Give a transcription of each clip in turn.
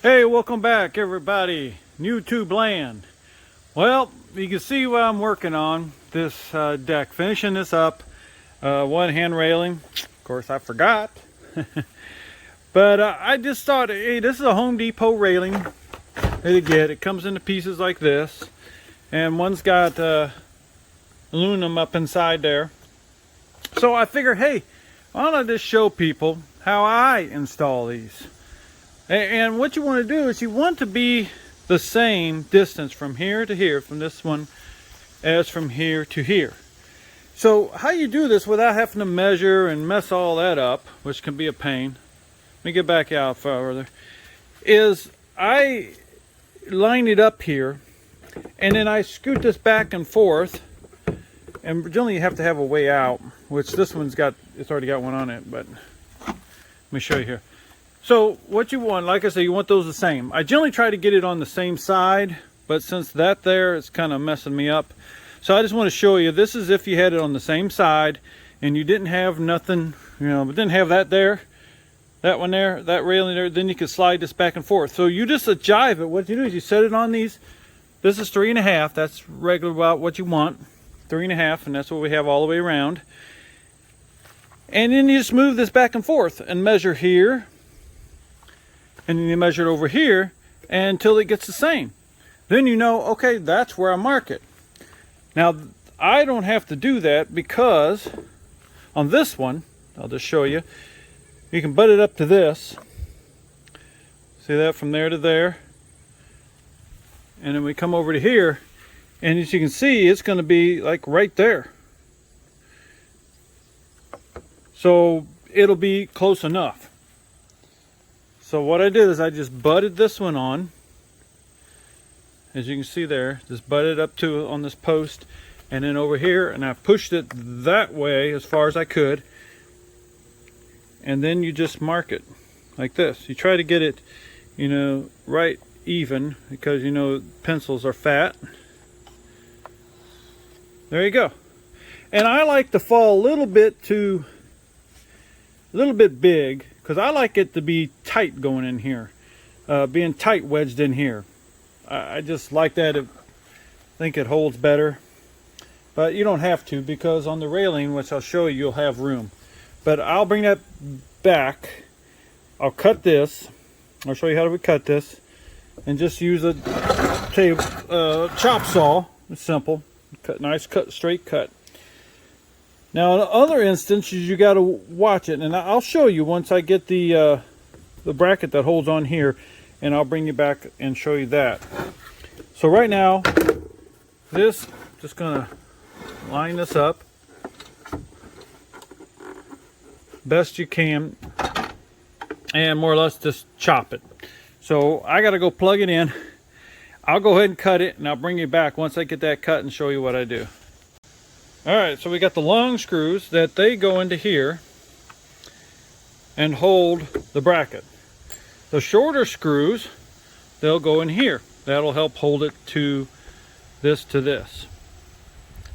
Hey, welcome back everybody. YouTube land. Well, you can see what I'm working on this deck, finishing this up. One hand railing. Of course, I forgot. But I just thought, hey, this is a Home Depot railing that you get. It comes into pieces like this. And one's got aluminum up inside there. So I figured, hey, why don't I just show people how I install these? And what you want to do is you want to be the same distance from here to here, from this one, as from here to here. So how you do this without having to measure and mess all that up, which can be a pain. Let me get back out further. Is I line it up here, and then I scoot this back and forth. And generally you have to have a way out, which this one's got, it's already got one on it, but let me show you here. So what you want, like I said, you want those the same. I generally try to get it on the same side, but since that there is kind of messing me up. So I just want to show you, this is if you had it on the same side and you didn't have nothing, you know, but didn't have that there, that one there, that railing there, then you could slide this back and forth. So you just jive it. What you do is you set it on these. This is 3.5. That's regular about what you want. 3.5, and that's what we have all the way around. And then you just move this back and forth and measure here. And then you measure it over here until it gets the same. Then you know, okay, that's where I mark it. Now, I don't have to do that because on this one, I'll just show you, you can butt it up to this. See that from there to there? And then we come over to here, and as you can see, it's going to be like right there. So it'll be close enough. So what I did is I just butted this one on, as you can see there, just butted up to on this post, and then over here, and I pushed it that way as far as I could, and then you just mark it like this. You try to get it, you know, right even, because you know pencils are fat. There you go. And I like to fall a little bit big, because I like it to be tight going in here, being tight wedged in here. I just like that. I think it holds better, but you don't have to, because on the railing, which I'll show you, you'll have room. But I'll bring that back. I'll cut this. I'll show you how to cut this, and just use a chop saw. It's simple. Cut, nice cut, straight cut. Now, in other instances, you got to watch it, and I'll show you once I get the bracket that holds on here, and I'll bring you back and show you that. So right now, this, just gonna line this up best you can, and more or less just chop it. So I got to go plug it in. I'll go ahead and cut it, and I'll bring you back once I get that cut and show you what I do. Alright, so we got the long screws that they go into here and hold the bracket. The shorter screws, they'll go in here. That'll help hold it to this.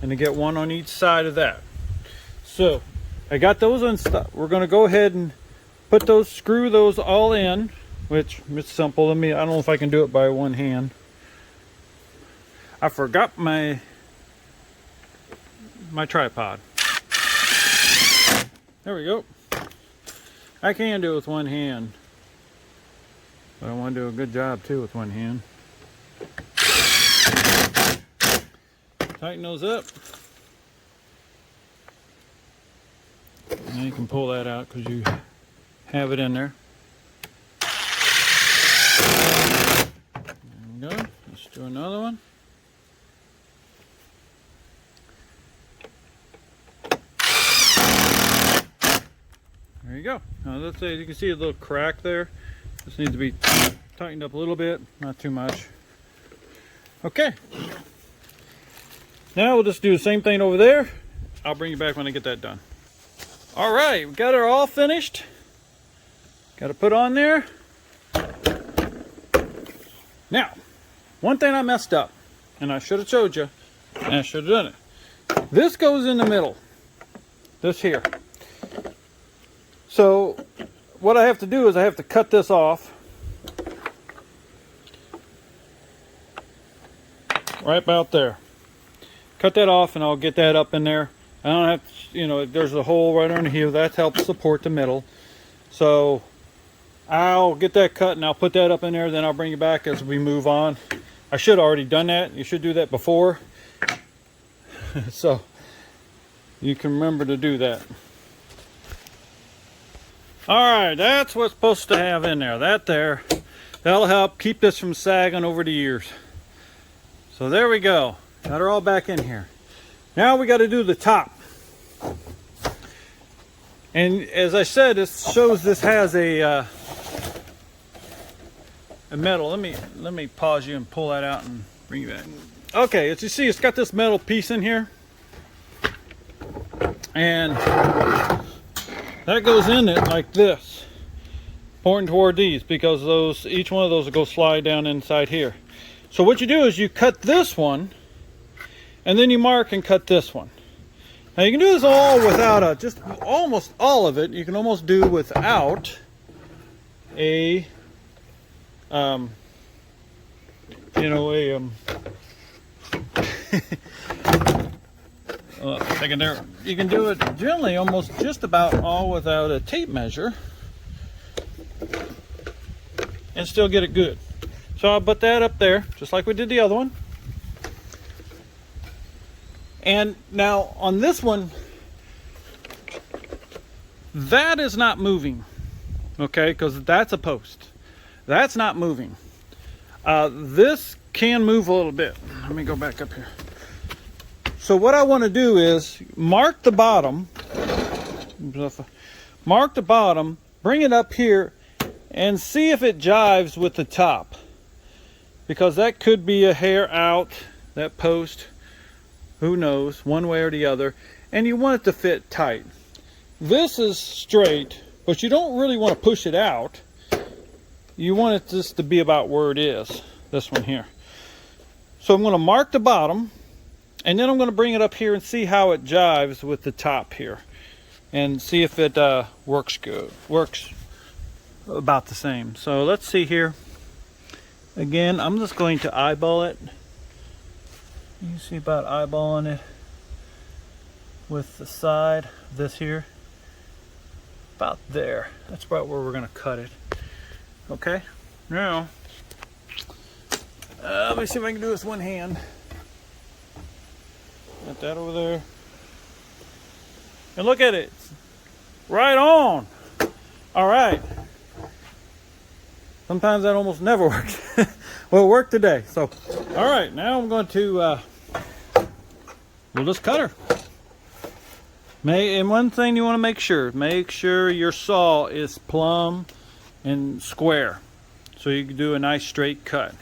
And to get one on each side of that. So, I got those on. We're going to go ahead and screw those all in, which it's simple. I don't know if I can do it by one hand. I forgot my tripod. There we go. I can do it with one hand, but I want to do a good job too with one hand. Tighten those up. And you can pull that out because you have it in there. There we go. Let's do another one. There you go. Now let's say you can see a little crack there. This needs to be tightened up a little bit, not too much. Okay. Now we'll just do the same thing over there. I'll bring you back when I get that done. All right, we got her all finished. Got to put on there. Now, one thing I messed up, and I should have showed you, and I should have done it. This goes in the middle. This here. So what I have to do is I have to cut this off right about there. Cut that off and I'll get that up in there. I don't have to, you know, there's a hole right under here that helps support the middle. So I'll get that cut and I'll put that up in there, then I'll bring it back as we move on. I should have already done that. You should do that before. So you can remember to do that. Alright, that's what's supposed to have in there. That'll help keep this from sagging over the years. So there we go. Got her all back in here. Now we got to do the top. And as I said, this shows this has a metal. Let me pause you and pull that out and bring you back. Okay, as you see, it's got this metal piece in here. And that goes in it like this, pointing toward these, because each one of those will go slide down inside here. So what you do is you cut this one, and then you mark and cut this one. Now you can do this all without just almost all of it. You can almost do without a, you can do it generally almost just about all without a tape measure and still get it good. So I'll put that up there just like we did the other one. And now on this one, that is not moving, okay, because that's a post. That's not moving. This can move a little bit. Let me go back up here. So what I want to do is mark the bottom, bring it up here, and see if it jives with the top. Because that could be a hair out, that post, who knows, one way or the other. And you want it to fit tight. This is straight, but you don't really want to push it out. You want it just to be about where it is, this one here. So I'm going to mark the bottom. And then I'm going to bring it up here and see how it jives with the top here. And see if it works good. Works about the same. So let's see here. Again, I'm just going to eyeball it. You see about eyeballing it with the side of this here. About there. That's about where we're going to cut it. Okay. Now, let me see if I can do this one hand. Got that over there. And look at it. Right on. All right. Sometimes that almost never works. Well, it worked today. So, all right. Now I'm going to, we'll just cut her. And one thing you want to make sure your saw is plumb and square. So you can do a nice straight cut.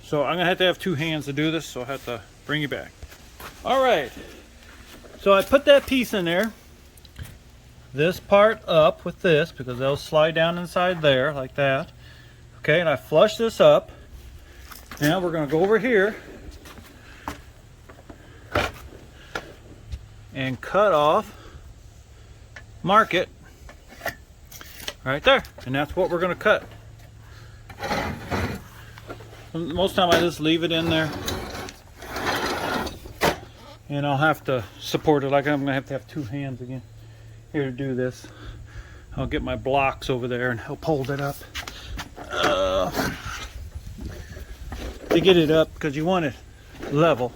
So I'm going to have two hands to do this. So I'll have to bring you back. All right, so I put that piece in there, this part up with this, because they'll slide down inside there like that. Okay, and I flush this up. Now we're going to go over here and cut off, mark it right there, and that's what we're going to cut. Most of the time I just leave it in there. And I'll have to support it, like I'm going to have two hands again here to do this. I'll get my blocks over there and help hold it up. To get it up, because you want it level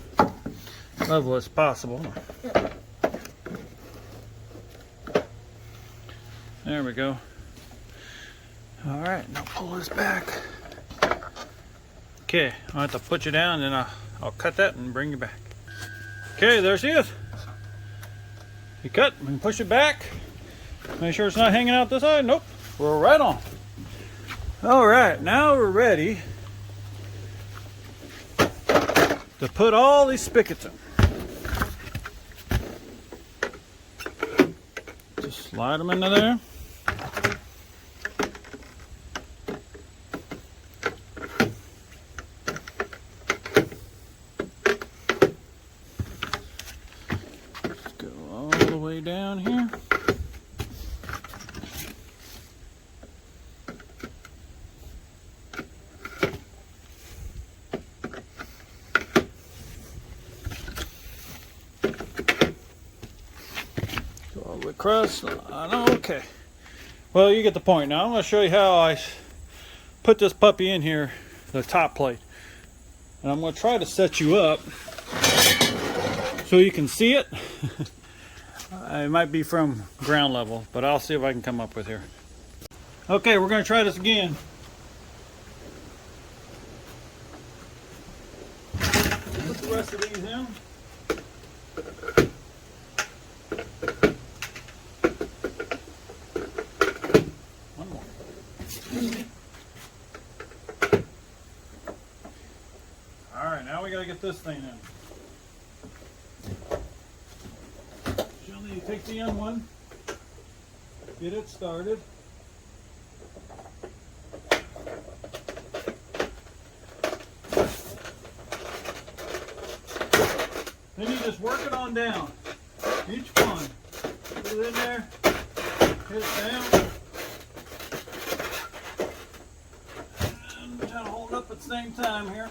as possible. There we go. All right, now pull this back. Okay, I'll have to put you down and I'll cut that and bring you back. Okay, there she is. You cut, we can push it back. Make sure it's not hanging out this side. Nope, we're right on. All right, now we're ready to put all these spigots in. Just slide them into there. Down here. bit crust. Okay. Well, you get the point. Now I'm going to show you how I put this puppy in here, the top plate. And I'm going to try to set you up so you can see it. It might be from ground level, but I'll see if I can come up with here. Okay, we're going to try this again. Put the rest of these in. One more. All right, now we got to get this thing in. You take the end one, get it started. Then you just work it on down. Each one. Put it in there, hit it down. And try to hold it up at the same time here.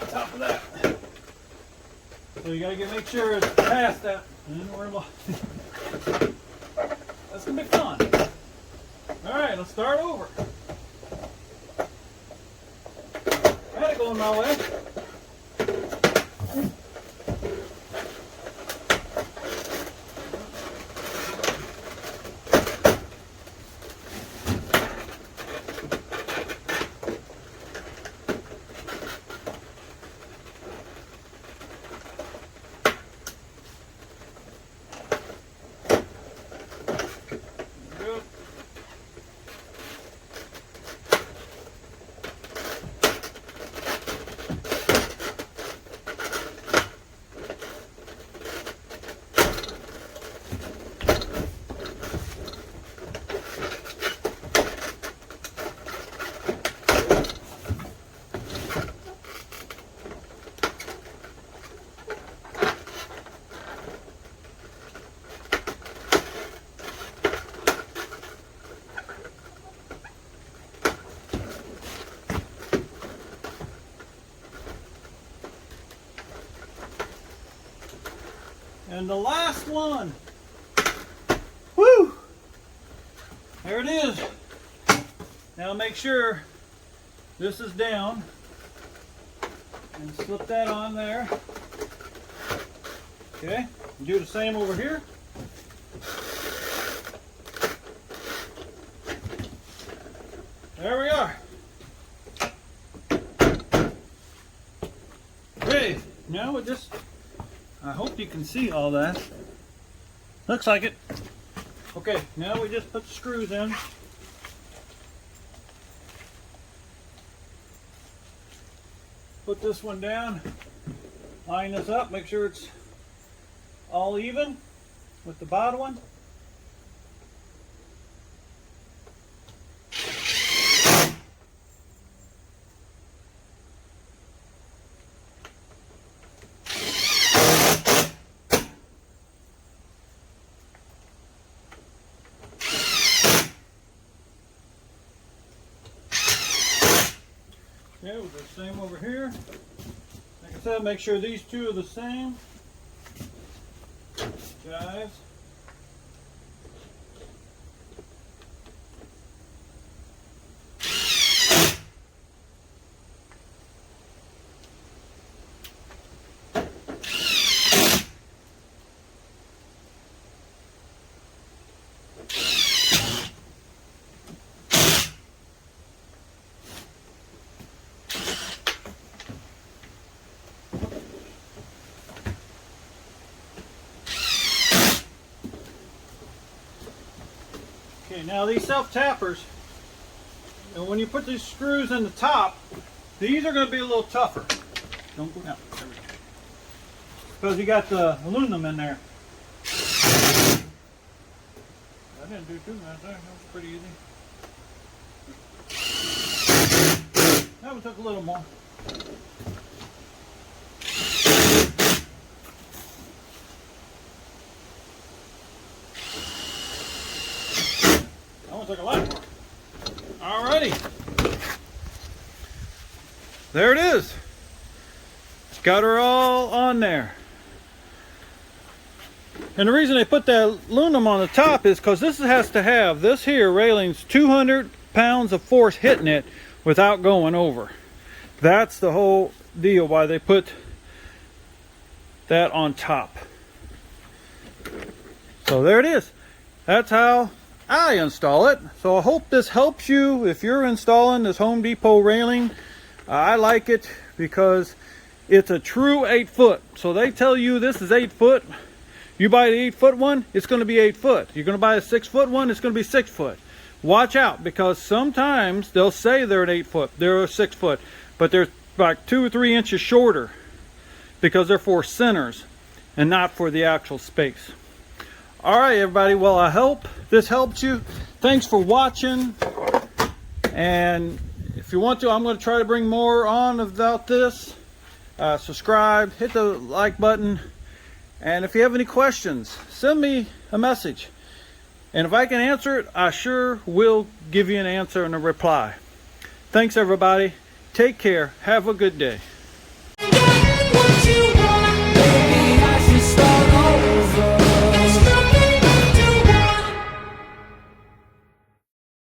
Top of that. So you gotta make sure it's past that. That's gonna be fun. Alright, let's start over. Got it going my way. And the last one. Woo! There it is. Now make sure this is down and slip that on there. Okay, do the same over here. There we are. Okay, now we just, I hope you can see all that. Looks like it. Okay, now we just put the screws in. Put this one down. Line this up, make sure it's all even with the bottom one. Okay, we'll do the same over here. Like I said, make sure these two are the same. Guys. Okay, now these self-tappers, and when you put these screws in the top, these are going to be a little tougher. Don't go down. There we go. Because you got the aluminum in there. I didn't do too much there. That was pretty easy. That one took a little more. Took a lot more. Alrighty. There it is. Got her all on there. And the reason they put that aluminum on the top is because this has to have, this here railing's 200 pounds of force hitting it without going over. That's the whole deal why they put that on top. So there it is. That's how I install it. So I hope this helps you if you're installing this Home Depot railing. I like it because it's a true 8 foot. So they tell you this is 8 foot. You buy the 8 foot one, it's going to be 8 foot. You're going to buy a 6 foot one, it's going to be 6 foot. Watch out, because sometimes they'll say they're an 8 foot, they're a 6 foot, but they're like 2 or 3 inches shorter because they're for centers and not for the actual space. All right, everybody. Well, I hope this helped you. Thanks for watching. And if you want to, I'm going to try to bring more on about this. Subscribe, hit the like button. And if you have any questions, send me a message. And if I can answer it, I sure will give you an answer and a reply. Thanks, everybody. Take care. Have a good day.